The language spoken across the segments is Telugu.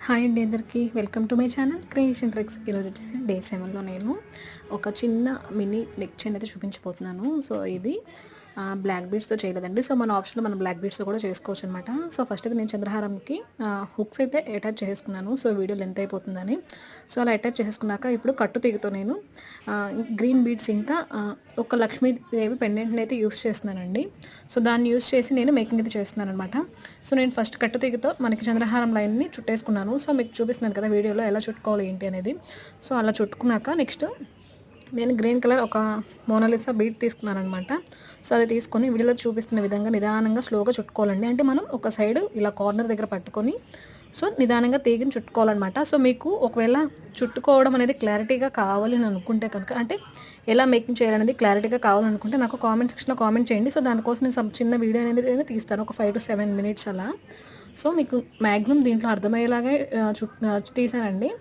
హాయ్ అండి అందరికీ welcome to my channel creation tricks. ఈరోజు వచ్చేసి డే 7లో నేను ఒక చిన్న మినీ నెక్ చైన్ అయితే చూపించబోతున్నాను. సో ఇది బ్లాక్ బీడ్స్తో చేయలేదండి. సో మన ఆప్షన్లో మనం బ్లాక్ బీడ్స్తో కూడా చేసుకోవచ్చు అనమాట. సో ఫస్ట్ అయితే నేను చంద్రహారంకి హుక్స్ అయితే అటాచ్ చేసుకున్నాను. సో వీడియో లెంత్ అయిపోతుందని సో అలా అటాచ్ చేసుకున్నాక ఇప్పుడు కట్టు తీగతో నేను గ్రీన్ బీడ్స్ ఇంకా ఒక లక్ష్మీదేవి పెండెంట్ని అయితే యూస్ చేస్తున్నానండి. సో దాన్ని యూస్ చేసి నేను మేకింగ్ అయితే చేస్తున్నాను అనమాట. సో నేను ఫస్ట్ కట్టు తీగతో మనకి చంద్రహారం లైన్ని చుట్టేసుకున్నాను. సో మీకు చూపిస్తున్నాను కదా వీడియోలో ఎలా చుట్టుకోవాలి ఏంటి అనేది. సో అలా చుట్టుకున్నాక నెక్స్ట్ నేను గ్రీన్ కలర్ ఒక మోనాలిసా బీడ్ తీసుకున్నాను అనమాట. సో అది తీసుకొని వీడియోలో చూపిస్తున్న విధంగా నిదానంగా స్లోగా చుట్టుకోవాలండి. అంటే మనం ఒక సైడ్ ఇలా కార్నర్ దగ్గర పట్టుకొని సో నిదానంగా తీగని చుట్టుకోవాలన్నమాట. సో మీకు ఒకవేళ చుట్టుకోవడం అనేది క్లారిటీగా కావాలి అని అనుకుంటే కనుక, అంటే ఎలా మేకింగ్ చేయాలనేది క్లారిటీగా కావాలనుకుంటే నాకు కామెంట్ సెక్షన్లో కామెంట్ చేయండి. సో దానికోసం నేను చిన్న వీడియో అనేది నేను తీస్తాను, ఒక 5 to 7 minutes అలా. సో మీకు మ్యాక్సిమం దీంట్లో అర్థమయ్యేలాగే తీసానండి.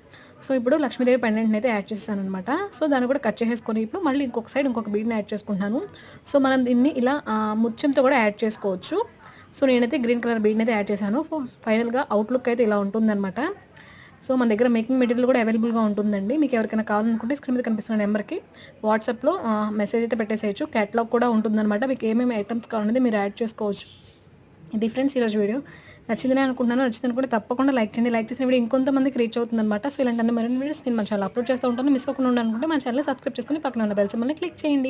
సో ఇప్పుడు లక్ష్మీదేవి పెండెంట్ని అయితే యాడ్ చేసాను అనమాట. సో దాన్ని కూడా కట్ చేసేసుకొని ఇప్పుడు మళ్ళీ ఇంకొక సైడ్ ఇంకొక బీడ్ని యాడ్ చేసుకుంటున్నాను. సో మనం దీన్ని ఇలా ముత్యంతో కూడా యాడ్ చేసుకోవచ్చు. సో నేనైతే గ్రీన్ కలర్ బీడ్ని అయితే యాడ్ చేశాను. ఫైనల్గా అవుట్లుక్ అయితే ఇలా ఉంటుందన్నమాట. సో మన దగ్గర మేకింగ్ మెటీరియల్ కూడా అవైలబుల్గా ఉంటుందండి. మీకు ఎవరికైనా కావాలనుకుంటే స్క్రీన్ మీద కనిపిస్తున్న నెంబర్కి వాట్సాప్లో మెసేజ్ అయితే పెట్టేసేయచ్చు. క్యాటలాగ్ కూడా ఉంటుందన్నమాట. మీకు ఏమేమి ఐటమ్స్ కావాలనేది మీరు యాడ్ చేసుకోవచ్చు. ఇది ఫ్రెండ్స్ ఈరోజు వీడియో నచ్చిందని అనుకుంటున్నాను. నచ్చింది అనుకుంటే తప్పకుండా లైక్ చేయండి. లైక్ చేసిన వీడియో ఇంకొంతమందికి రీచ్ అవుతుందన్నమాట. సో ఇలాంటి మరిన్ని వీడియోస్ నేను మన ఛానల్ అప్లోడ్ చేస్తూ ఉంటాను. మిస్ అవ్వకుండా ఉండాలనుకుంటే మన ఛానల్ సబ్స్క్రైబ్ చేసుకుని పక్కన ఉన్న బెల్ సింబల్ని క్లిక్ చేయండి.